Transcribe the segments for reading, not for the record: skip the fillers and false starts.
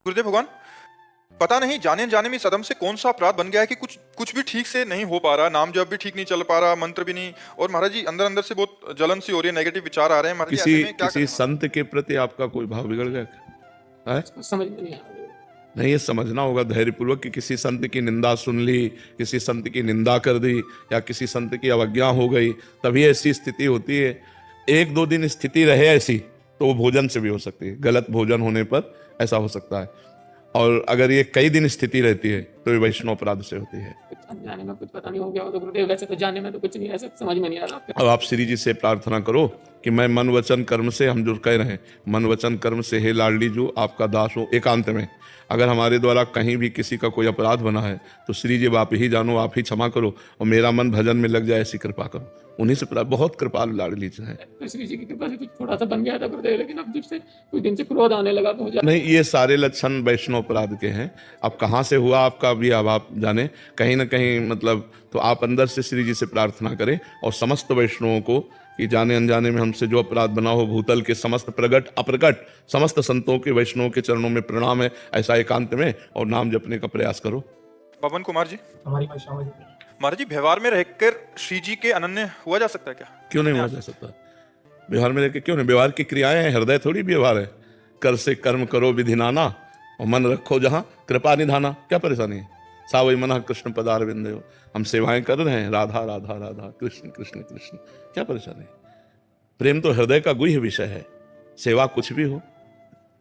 गुरुदेव भगवान, पता नहीं जाने जाने में सदम से कौन सा अपराध बन गया है कि कुछ भी ठीक से नहीं हो पा रहा, नाम जप भी ठीक नहीं चल पा रहा, मंत्र भी नहीं। और महाराज जी अंदर अंदर से बहुत जलन सी हो रही है, नेगेटिव विचार आ रहे हैं महाराज जी। किसी ऐसे में क्या किसी करें संत के प्रति आपका कोई भाव बिगड़ गया क्या? है? समझ में नहीं आ रहा। नहीं, ये समझना होगा धैर्यपूर्वक कि किसी संत की निंदा सुन ली, किसी संत की निंदा कर दी, या किसी संत की अवज्ञा हो गई, तभी ऐसी स्थिति होती है। एक दो दिन स्थिति रहे ऐसी तो वो भोजन से भी हो सकती है, गलत भोजन होने पर ऐसा हो सकता है। और अगर ये कई दिन स्थिति रहती है तो ये वैष्णव अपराध से होती है। कुछ अनजाने में कुछ पता नहीं हो गया हो तो गुरुदेव, वैसे तो जानने में तो कुछ नहीं, ऐसे समझ में नहीं आ रहा। अब आप श्री जी से प्रार्थना करो कि मैं मन वचन कर्म से, हम जो कह रहे हैं मन वचन कर्म से हे लाडली जो आपका दास हो एकांत में, अगर हमारे द्वारा कहीं भी किसी का कोई अपराध बना है तो श्री जी आप ही जानो, आप ही क्षमा करो और मेरा मन भजन में लग जाए, ऐसी कृपा करो। उन्हीं से बहुत कृपालु लाडली है। तो श्री जी की कृपा से कुछ थोड़ा सा बन गया था गुरुदेव, लेकिन अब जिससे कुछ दिन से क्रोध आने लगा तो हो जाए। नहीं, ये सारे लक्षण वैष्णव अपराध के हैं। अब कहाँ से हुआ आपका भी अब आप जाने, कहीं ना कहीं मतलब, तो आप अंदर से श्री जी से प्रार्थना करें और समस्त वैष्णवों को कि जाने अनजाने में हमसे जो अपराध बना हो, भूतल के समस्त प्रगट अप्रगट समस्त संतों के वैष्णवों के चरणों में प्रणाम है, ऐसा एकांत में और नाम जपने का प्रयास करो। पवन कुमार जी, हमारी भाषा में महाराज जी व्यवहार में रहकर श्री जी के अनन्य हुआ जा सकता है क्या? क्यों नहीं हुआ जा सकता? व्यवहार में रहकर क्यों नहीं? व्यवहार की क्रियाएं हैं, हृदय थोड़ी व्यवहार है। कर से कर्म करो विधि नाना और मन रखो जहां कृपा निधाना। क्या परेशानी है? सावई मना कृष्ण पदार विंदयो, हम सेवाएं कर रहे हैं, राधा राधा राधा कृष्ण कृष्ण कृष्ण। क्या परेशानी है? प्रेम तो हृदय का गुह्य विषय है। सेवा कुछ भी हो,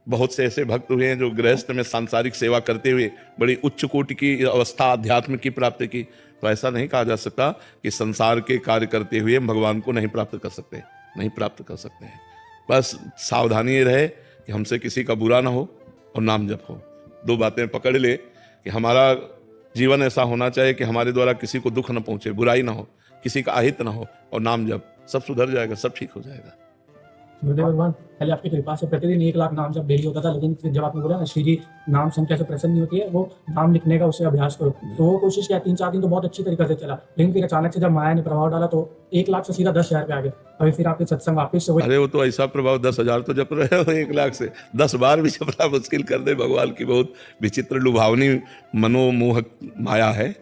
बहुत से ऐसे भक्त हुए हैं जो गृहस्थ में सांसारिक सेवा करते हुए बड़ी उच्च कोटि की अवस्था अध्यात्म की प्राप्त की। तो ऐसा नहीं कहा जा सकता कि संसार के कार्य करते हुए भगवान को नहीं प्राप्त कर सकते, नहीं प्राप्त कर सकते हैं। बस सावधानी ये रहे कि हमसे किसी का बुरा ना हो और नाम जप हो। दो बातें पकड़ ले कि हमारा जीवन ऐसा होना चाहिए कि हमारे द्वारा किसी को दुख न पहुंचे, बुराई ना हो, किसी का अहित ना हो, और नाम जप, सब सुधर जाएगा, सब ठीक हो जाएगा। गुरुदेव भगवान, पहले आपकी कृपा से प्रतिदिन 1 लाख नाम जब डेली होता था, लेकिन फिर जब आपने बोला ना श्री जी नाम संख्या से प्रसन्न नहीं होती है, वो नाम लिखने का उससे अभ्यास करो, तो वो कोशिश किया 3-4 दिन तो बहुत अच्छी तरीके से चला, लेकिन फिर अचानक से जब माया ने प्रभाव डाला तो 1 लाख से सीधा 10,000 पे आ गया। अभी फिर आपके सत्संग वापिस से वही। अरे वो तो ऐसा प्रभाव 10,000 तो जप रहे हो, 1 लाख से 10 बार भी जपना मुश्किल कर दे। भगवान की बहुत विचित्र लुभावनी मनोमोहक माया है।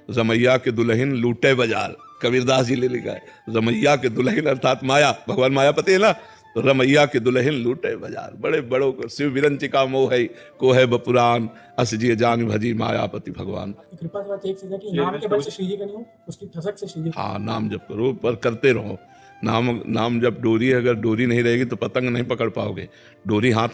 रमैया के दुल्हन लूटे बाजार, कबीरदास जी ने लिखा है। रमैया के दुल्हन अर्थात माया, भगवान मायापति है ना, तो रमैया के दुल्हन लूटे बाजार। बड़े बड़ों को शिव विरंचिका मोह है को है बपुरान, अस जिय जान भजी मायापति भगवान। कृपा से बात एक चीज है कि नाम के बल से श्री जी का नहीं हो, उसकी ठसक से श्री जी। हाँ, नाम जप करो पर करते रहो। नाम जब डोरी, अगर डोरी नहीं रहेगी तो पतंग नहीं पकड़ पाओगे। डोरी हाथ